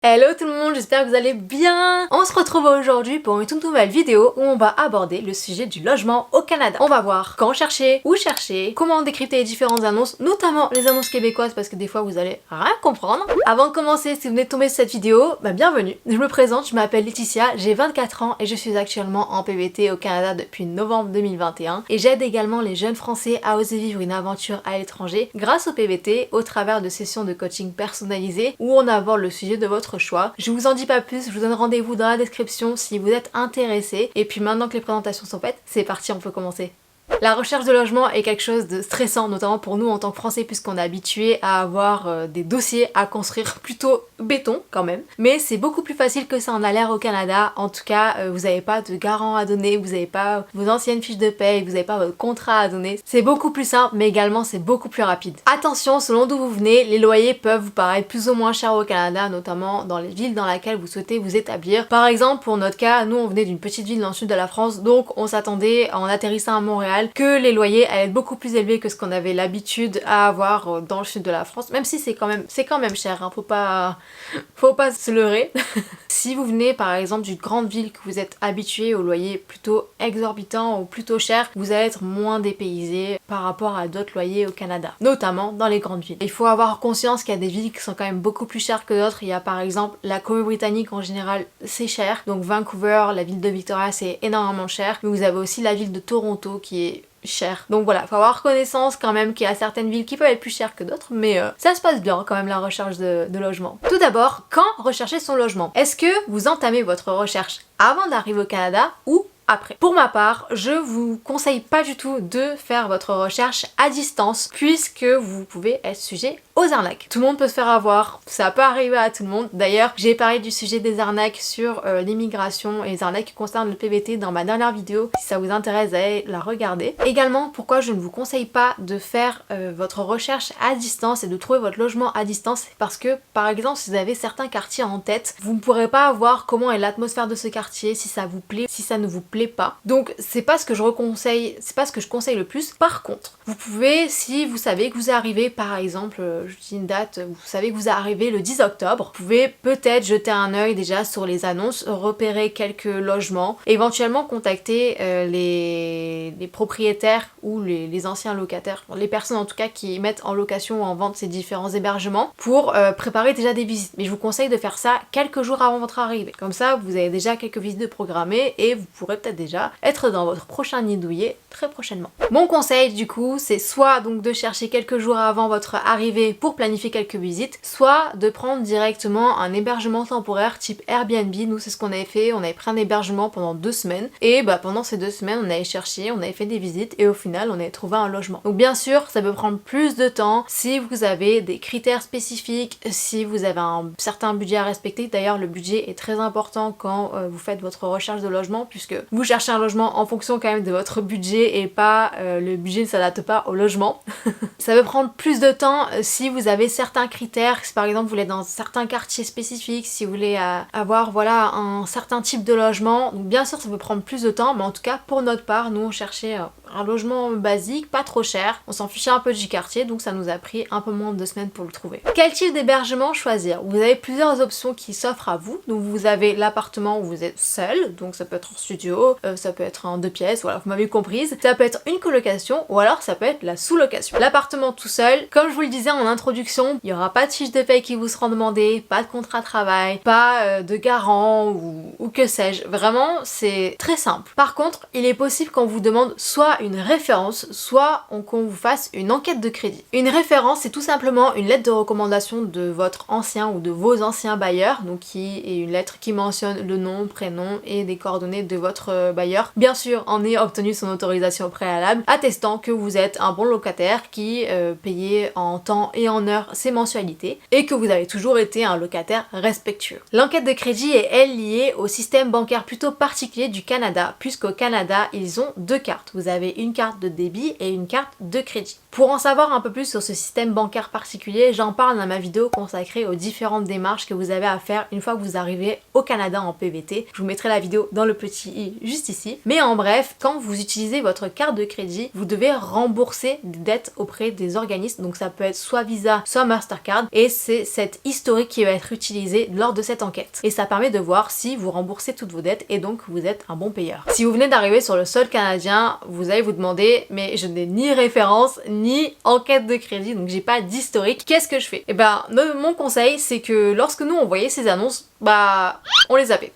Hello tout le monde, j'espère que vous allez bien. On se retrouve aujourd'hui pour une toute nouvelle vidéo où on va aborder le sujet du logement au Canada. On va voir quand chercher, où chercher, comment décrypter les différentes annonces, notamment les annonces québécoises parce que des fois vous allez rien comprendre. Avant de commencer, si vous venez de tomber sur cette vidéo, bienvenue. Je me présente, je m'appelle Laetitia, j'ai 24 ans et je suis actuellement en PVT au Canada depuis novembre 2021 et j'aide également les jeunes Français à oser vivre une aventure à l'étranger grâce au PVT au travers de sessions de coaching personnalisées où on aborde le sujet de votre choix. Je vous en dis pas plus, je vous donne rendez-vous dans la description si vous êtes intéressé. Et puis maintenant que les présentations sont faites, c'est parti, on peut commencer. La recherche de logement est quelque chose de stressant, notamment pour nous en tant que Français, puisqu'on est habitué à avoir des dossiers à construire plutôt béton quand même. Mais c'est beaucoup plus facile que ça en a l'air au Canada. En tout cas, vous n'avez pas de garant à donner, vous n'avez pas vos anciennes fiches de paye, vous n'avez pas votre contrat à donner. C'est beaucoup plus simple, mais également c'est beaucoup plus rapide. Attention, selon d'où vous venez, les loyers peuvent vous paraître plus ou moins chers au Canada, notamment dans les villes dans lesquelles vous souhaitez vous établir. Par exemple, pour notre cas, nous on venait d'une petite ville dans le sud de la France, donc on s'attendait en atterrissant à Montréal que les loyers allaient être beaucoup plus élevés que ce qu'on avait l'habitude à avoir dans le sud de la France, même si c'est quand même cher, hein, faut pas se leurrer. Si vous venez par exemple d'une grande ville, que vous êtes habitué aux loyers plutôt exorbitants ou plutôt chers, vous allez être moins dépaysé par rapport à d'autres loyers au Canada, notamment dans les grandes villes. Il faut avoir conscience qu'il y a des villes qui sont quand même beaucoup plus chères que d'autres. Il y a par exemple la Colombie-Britannique, en général c'est cher, donc Vancouver, la ville de Victoria c'est énormément cher, mais vous avez aussi la ville de Toronto qui est cher. Donc voilà, faut avoir connaissance quand même qu'il y a certaines villes qui peuvent être plus chères que d'autres, mais ça se passe bien quand même la recherche de logement. Tout d'abord, quand rechercher son logement? Est-ce que vous entamez votre recherche avant d'arriver au Canada ou après? Pour ma part, je vous conseille pas du tout de faire votre recherche à distance puisque vous pouvez être sujet aux arnaques. Tout le monde peut se faire avoir, ça peut arriver à tout le monde. D'ailleurs, j'ai parlé du sujet des arnaques sur l'immigration et les arnaques qui concernent le PVT dans ma dernière vidéo. Si ça vous intéresse, allez la regarder. Également, pourquoi je ne vous conseille pas de faire votre recherche à distance et de trouver votre logement à distance, c'est parce que, par exemple, si vous avez certains quartiers en tête, vous ne pourrez pas voir comment est l'atmosphère de ce quartier, si ça vous plaît, si ça ne vous plaît pas. Donc, c'est pas ce que je conseille le plus. Par contre, vous pouvez, si vous savez que vous arrivez, par exemple, je dis une date, vous savez que vous arrivez le 10 octobre, vous pouvez peut-être jeter un œil déjà sur les annonces, repérer quelques logements, éventuellement contacter les propriétaires ou les anciens locataires, les personnes en tout cas qui mettent en location ou en vente ces différents hébergements pour préparer déjà des visites. Mais je vous conseille de faire ça quelques jours avant votre arrivée. Comme ça, vous avez déjà quelques visites de programmées et vous pourrez peut-être déjà être dans votre prochain nid douillet très prochainement. Mon conseil du coup, c'est soit donc de chercher quelques jours avant votre arrivée pour planifier quelques visites, soit de prendre directement un hébergement temporaire type Airbnb. Nous c'est ce qu'on avait fait, on avait pris un hébergement pendant 2 semaines et pendant ces 2 semaines on avait cherché, on avait fait des visites et au final on avait trouvé un logement. Donc bien sûr ça peut prendre plus de temps si vous avez des critères spécifiques, si vous avez un certain budget à respecter. D'ailleurs le budget est très important quand vous faites votre recherche de logement puisque vous cherchez un logement en fonction quand même de votre budget et pas le budget ne s'adapte pas au logement. Ça peut prendre plus de temps si vous avez certains critères, si par exemple vous voulez dans certains quartiers spécifiques, si vous voulez avoir voilà un certain type de logement. Donc bien sûr ça peut prendre plus de temps, mais en tout cas pour notre part nous on cherchait un logement basique, pas trop cher, on s'en fichait un peu du quartier, donc ça nous a pris un peu moins de 2 semaines pour le trouver. Quel type d'hébergement choisir? Vous avez plusieurs options qui s'offrent à vous. Donc vous avez l'appartement où vous êtes seul, donc ça peut être en studio, ça peut être en 2 pièces, voilà, vous m'avez comprise. Ça peut être une colocation ou alors ça peut être la sous-location. L'appartement tout seul, comme je vous le disais en introduction, il n'y aura pas de fiche de paye qui vous seront demandées, pas de contrat de travail, pas de garant ou que sais-je. Vraiment, c'est très simple. Par contre, il est possible qu'on vous demande soit une référence, soit qu'on vous fasse une enquête de crédit. Une référence, c'est tout simplement une lettre de recommandation de votre ancien ou de vos anciens bailleurs, donc qui est une lettre qui mentionne le nom, prénom et des coordonnées de votre bailleur. Bien sûr, en ayant obtenu son autorisation préalable, attestant que vous êtes un bon locataire qui payait en temps et en heure ses mensualités et que vous avez toujours été un locataire respectueux. L'enquête de crédit est elle liée au système bancaire plutôt particulier du Canada, puisqu'au Canada, ils ont 2 cartes. Vous avez avez une carte de débit et une carte de crédit. Pour en savoir un peu plus sur ce système bancaire particulier, j'en parle dans ma vidéo consacrée aux différentes démarches que vous avez à faire une fois que vous arrivez au Canada en PVT. Je vous mettrai la vidéo dans le petit i juste ici. Mais en bref, quand vous utilisez votre carte de crédit, vous devez rembourser des dettes auprès des organismes. Donc ça peut être soit Visa, soit Mastercard. Et c'est cette historique qui va être utilisée lors de cette enquête. Et ça permet de voir si vous remboursez toutes vos dettes et donc vous êtes un bon payeur. Si vous venez d'arriver sur le sol canadien, vous allez vous demander mais je n'ai ni référence ni enquête de crédit, donc j'ai pas d'historique. Qu'est-ce que je fais? Et ben mon conseil c'est que lorsque nous on voyait ces annonces, bah on les zappait.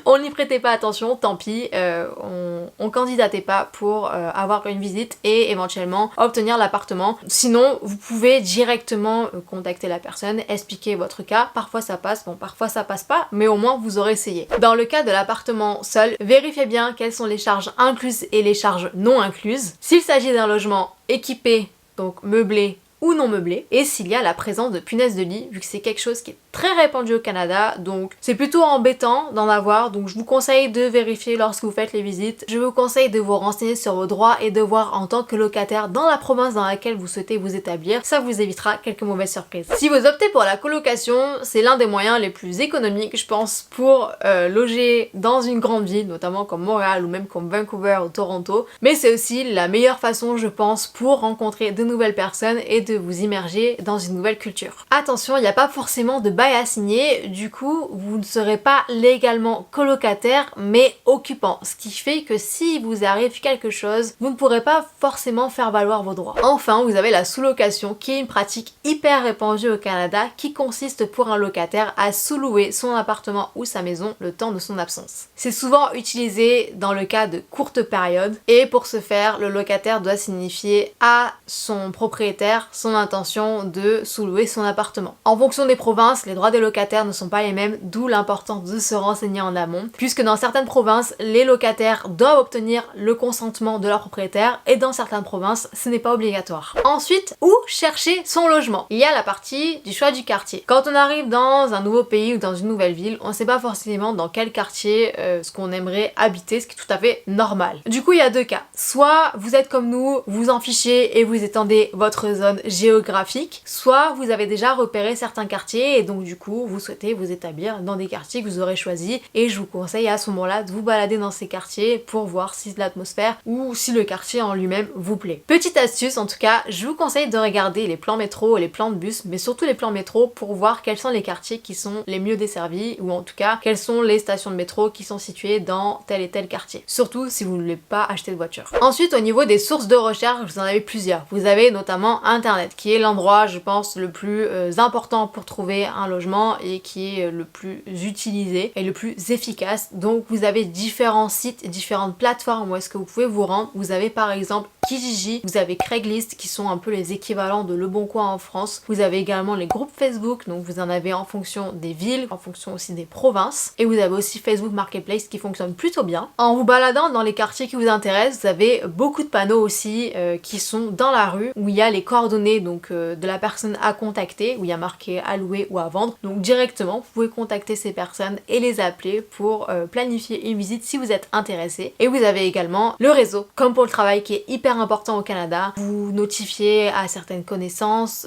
On n'y prêtait pas attention, tant pis, on candidatait pas pour avoir une visite et éventuellement obtenir l'appartement. Sinon vous pouvez directement contacter la personne, expliquer votre cas, parfois ça passe, bon parfois ça passe pas, mais au moins vous aurez essayé. Dans le cas de l'appartement seul, vérifiez bien quelles sont les charges incluses et les charges non incluses. S'il s'agit d'un logement équipé, donc meublé ou non meublé, et s'il y a la présence de punaises de lit, vu que c'est quelque chose qui est très répandu au Canada, donc c'est plutôt embêtant d'en avoir, donc je vous conseille de vérifier lorsque vous faites les visites. Je vous conseille de vous renseigner sur vos droits et devoirs en tant que locataire dans la province dans laquelle vous souhaitez vous établir, ça vous évitera quelques mauvaises surprises. Si vous optez pour la colocation, c'est l'un des moyens les plus économiques, je pense, pour loger dans une grande ville, notamment comme Montréal ou même comme Vancouver ou Toronto, mais c'est aussi la meilleure façon, je pense, pour rencontrer de nouvelles personnes et de vous immerger dans une nouvelle culture. Attention, il n'y a pas forcément de bail à signer, du coup vous ne serez pas légalement colocataire mais occupant, ce qui fait que si vous arrive quelque chose, vous ne pourrez pas forcément faire valoir vos droits. Enfin, vous avez la sous-location qui est une pratique hyper répandue au Canada qui consiste pour un locataire à sous-louer son appartement ou sa maison le temps de son absence. C'est souvent utilisé dans le cas de courtes périodes et pour ce faire, le locataire doit signifier à son propriétaire son intention de sous-louer son appartement. En fonction des provinces, les droits des locataires ne sont pas les mêmes, d'où l'importance de se renseigner en amont, puisque dans certaines provinces, les locataires doivent obtenir le consentement de leur propriétaire et dans certaines provinces, ce n'est pas obligatoire. Ensuite, où chercher son logement? Il y a la partie du choix du quartier. Quand on arrive dans un nouveau pays ou dans une nouvelle ville, on ne sait pas forcément dans quel quartier ce qu'on aimerait habiter, ce qui est tout à fait normal. Du coup, il y a deux cas. Soit vous êtes comme nous, vous en fichez et vous étendez votre zone géographique, soit vous avez déjà repéré certains quartiers et donc du coup vous souhaitez vous établir dans des quartiers que vous aurez choisis et je vous conseille à ce moment-là de vous balader dans ces quartiers pour voir si l'atmosphère ou si le quartier en lui-même vous plaît. Petite astuce en tout cas, je vous conseille de regarder les plans métro et les plans de bus, mais surtout les plans métro pour voir quels sont les quartiers qui sont les mieux desservis ou en tout cas quelles sont les stations de métro qui sont situées dans tel et tel quartier. Surtout si vous ne voulez pas acheter de voiture. Ensuite, au niveau des sources de recherche, vous en avez plusieurs. Vous avez notamment Internet qui est l'endroit, je pense, le plus important pour trouver un logement et qui est le plus utilisé et le plus efficace. Donc vous avez différents sites et différentes plateformes où est-ce que vous pouvez vous rendre. Vous avez par exemple Kijiji, vous avez Craigslist qui sont un peu les équivalents de Leboncoin en France. Vous avez également les groupes Facebook, donc vous en avez en fonction des villes, en fonction aussi des provinces. Et vous avez aussi Facebook Marketplace qui fonctionne plutôt bien. En vous baladant dans les quartiers qui vous intéressent, vous avez beaucoup de panneaux aussi qui sont dans la rue où il y a les coordonnées donc de la personne à contacter, où il y a marqué à louer ou à vendre. Donc directement, vous pouvez contacter ces personnes et les appeler pour planifier une visite si vous êtes intéressé. Et vous avez également le réseau, comme pour le travail qui est hyper important au Canada. Vous notifiez à certaines connaissances,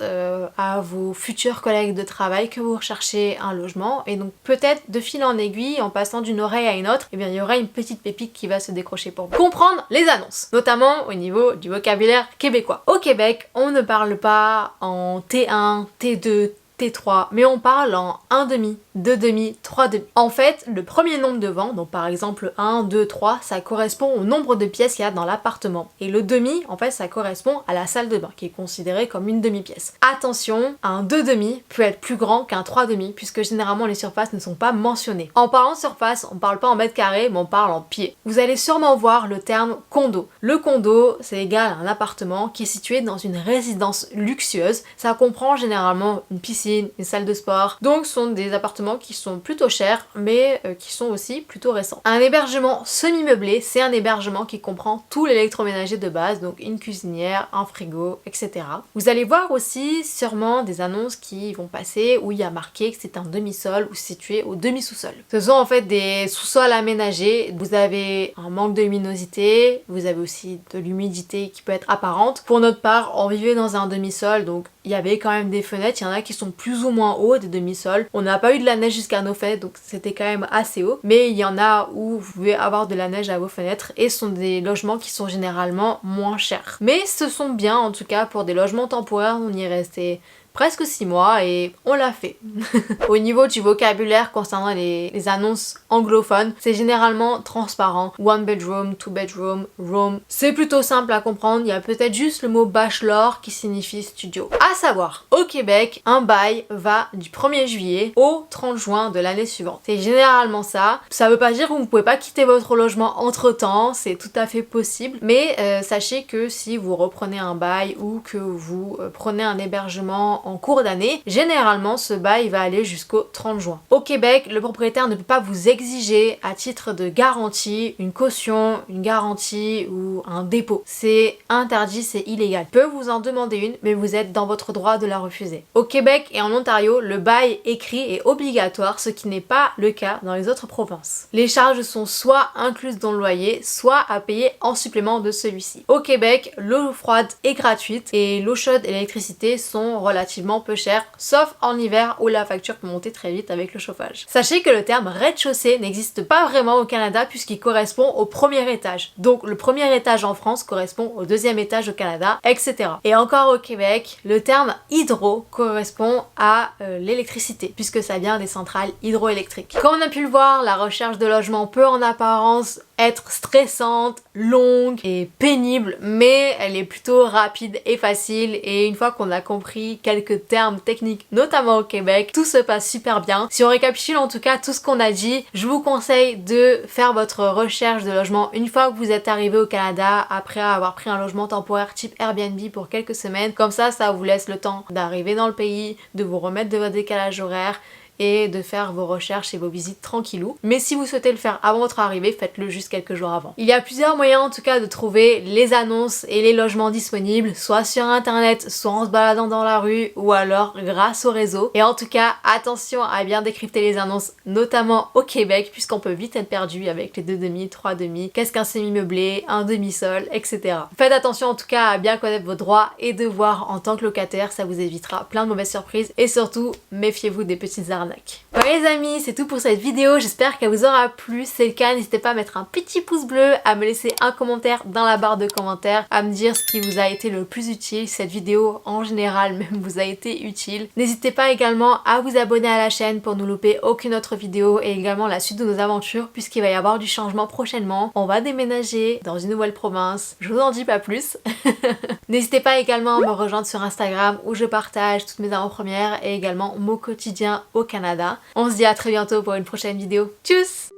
à vos futurs collègues de travail que vous recherchez un logement et donc peut-être de fil en aiguille, en passant d'une oreille à une autre, eh bien il y aura une petite pépite qui va se décrocher pour vous. Comprendre les annonces, notamment au niveau du vocabulaire québécois. Au Québec, on ne parle pas en T1, T2, T3, mais on parle en 1,5, 2,5, 3,5. En fait, le premier nombre de vents, donc par exemple 1, 2, 3, ça correspond au nombre de pièces qu'il y a dans l'appartement. Et le demi, en fait, ça correspond à la salle de bain, qui est considérée comme une demi-pièce. Attention, un 2,5 peut être plus grand qu'un 3,5, puisque généralement les surfaces ne sont pas mentionnées. En parlant de surface, on parle pas en mètres carrés, mais on parle en pieds. Vous allez sûrement voir le terme condo. Le condo, c'est égal à un appartement qui est situé dans une résidence luxueuse. Ça comprend généralement une piscine piscine, une salle de sport. Donc ce sont des appartements qui sont plutôt chers mais qui sont aussi plutôt récents. Un hébergement semi-meublé, c'est un hébergement qui comprend tout l'électroménager de base, donc une cuisinière, un frigo, etc. Vous allez voir aussi sûrement des annonces qui vont passer où il y a marqué que c'est un demi-sol ou situé au demi-sous-sol. Ce sont en fait des sous-sols aménagés. Vous avez un manque de luminosité, vous avez aussi de l'humidité qui peut être apparente. Pour notre part, on vivait dans un demi-sol, donc il y avait quand même des fenêtres, il y en a qui sont plus ou moins hauts, des demi-sols. On n'a pas eu de la neige jusqu'à nos fenêtres, donc c'était quand même assez haut. Mais il y en a où vous pouvez avoir de la neige à vos fenêtres et ce sont des logements qui sont généralement moins chers. Mais ce sont bien, en tout cas pour des logements temporaires, on y est resté presque 6 mois et on l'a fait. Au niveau du vocabulaire concernant les annonces anglophones, c'est généralement transparent. One bedroom, two bedroom, room. C'est plutôt simple à comprendre, il y a peut-être juste le mot bachelor qui signifie studio. À savoir, au Québec, un bail va du 1er juillet au 30 juin de l'année suivante. C'est généralement ça. Ça veut pas dire que vous ne pouvez pas quitter votre logement entre temps, c'est tout à fait possible. Mais sachez que si vous reprenez un bail ou que vous prenez un hébergement en cours d'année, généralement ce bail va aller jusqu'au 30 juin. Au Québec, le propriétaire ne peut pas vous exiger à titre de garantie une caution, une garantie ou un dépôt. C'est interdit, c'est illégal. Il peut vous en demander une, mais vous êtes dans votre droit de la refuser. Au Québec et en Ontario, le bail écrit est obligatoire, ce qui n'est pas le cas dans les autres provinces. Les charges sont soit incluses dans le loyer, soit à payer en supplément de celui-ci. Au Québec, l'eau froide est gratuite et l'eau chaude et l'électricité sont relativement peu chères, sauf en hiver où la facture peut monter très vite avec le chauffage. Sachez que le terme rez-de-chaussée n'existe pas vraiment au Canada puisqu'il correspond au premier étage. Donc le premier étage en France correspond au deuxième étage au Canada, etc. Et encore au Québec, le terme hydro correspond à l'électricité puisque ça vient des centrales hydroélectriques. Comme on a pu le voir, la recherche de logement peut en apparence être stressante, longue et pénible, mais elle est plutôt rapide et facile et une fois qu'on a compris quelques termes techniques, notamment au Québec, tout se passe super bien. Si on récapitule en tout cas tout ce qu'on a dit, je vous conseille de faire votre recherche de logement une fois que vous êtes arrivé au Canada après avoir pris un logement temporaire type Airbnb pour quelques semaines. Comme ça vous laisse le temps d'arriver dans le pays, de vous remettre de votre décalage horaire et de faire vos recherches et vos visites tranquillou. Mais si vous souhaitez le faire avant votre arrivée, faites-le juste quelques jours avant. Il y a plusieurs moyens en tout cas de trouver les annonces et les logements disponibles, soit sur internet, soit en se baladant dans la rue ou alors grâce au réseau. Et en tout cas, attention à bien décrypter les annonces, notamment au Québec, puisqu'on peut vite être perdu avec les 2 demi, 3 demi, qu'est-ce qu'un semi-meublé, un demi-sol, etc. Faites attention en tout cas à bien connaître vos droits et devoirs en tant que locataire, ça vous évitera plein de mauvaises surprises et surtout, méfiez-vous des petites arnaques. Bon les amis, c'est tout pour cette vidéo, j'espère qu'elle vous aura plu. Si c'est le cas, n'hésitez pas à mettre un petit pouce bleu, à me laisser un commentaire dans la barre de commentaires, à me dire ce qui vous a été le plus utile, si cette vidéo en général même vous a été utile. N'hésitez pas également à vous abonner à la chaîne pour ne louper aucune autre vidéo et également la suite de nos aventures puisqu'il va y avoir du changement prochainement. On va déménager dans une nouvelle province, je vous en dis pas plus. N'hésitez pas également à me rejoindre sur Instagram où je partage toutes mes avant-premières et également mon quotidien au Canada. On se dit à très bientôt pour une prochaine vidéo. Tchuss!